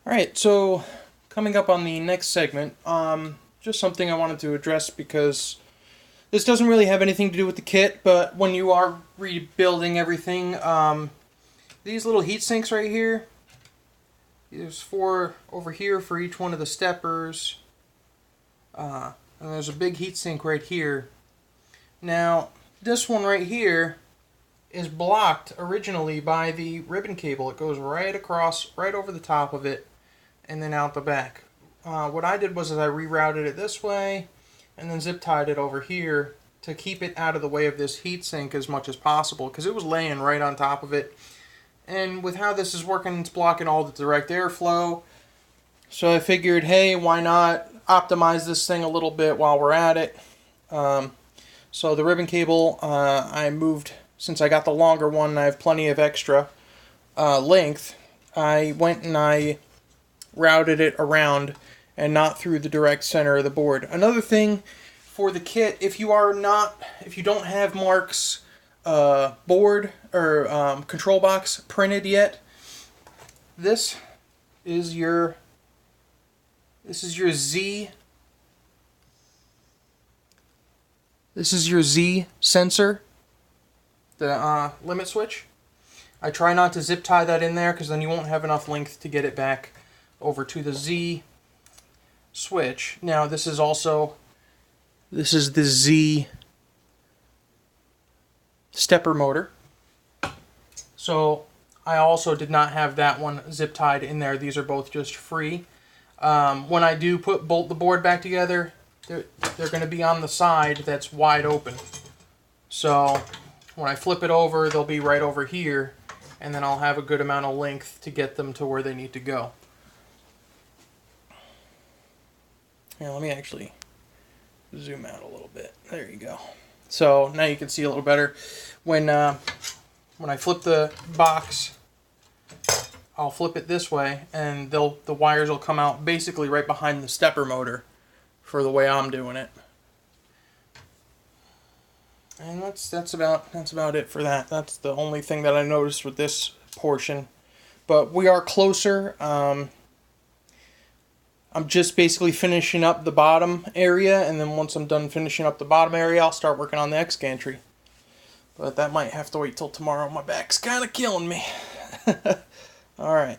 Alright, so coming up on the next segment, just something I wanted to address because this doesn't really have anything to do with the kit, but when you are rebuilding everything, these little heat sinks right here, there's four over here for each one of the steppers, and there's a big heat sink right here. Now, this one right here is blocked originally by the ribbon cable. It goes right across, right over the top of it, and then out the back. What I did was I rerouted it this way, and then zip tied it over here to keep it out of the way of this heatsink as much as possible, because it was laying right on top of it. And with how this is working, it's blocking all the direct airflow. So I figured, hey, why not optimize this thing a little bit while we're at it. So the ribbon cable, I moved, since I got the longer one and I have plenty of extra length, I went and I routed it around and not through the direct center of the board. Another thing for the kit, if you don't have Mark's board or control box printed yet, this is your Z. This is your Z sensor, the limit switch. I try not to zip tie that in there because then you won't have enough length to get it back over to the Z switch. Now this is the Z stepper motor. So I also did not have that one zip tied in there. These are both just free. When I do bolt the board back together, they're going to be on the side that's wide open. So when I flip it over, they'll be right over here, and then I'll have a good amount of length to get them to where they need to go. Now let me actually zoom out a little bit. There you go. So now you can see a little better. When I flip the box, I'll flip it this way, and the wires will come out basically right behind the stepper motor for the way I'm doing it. And that's about it for that. That's the only thing that I noticed with this portion. But we are closer. I'm just basically finishing up the bottom area, and then once I'm done finishing up the bottom area, I'll start working on the X gantry. But that might have to wait till tomorrow. My back's kind of killing me. Alright.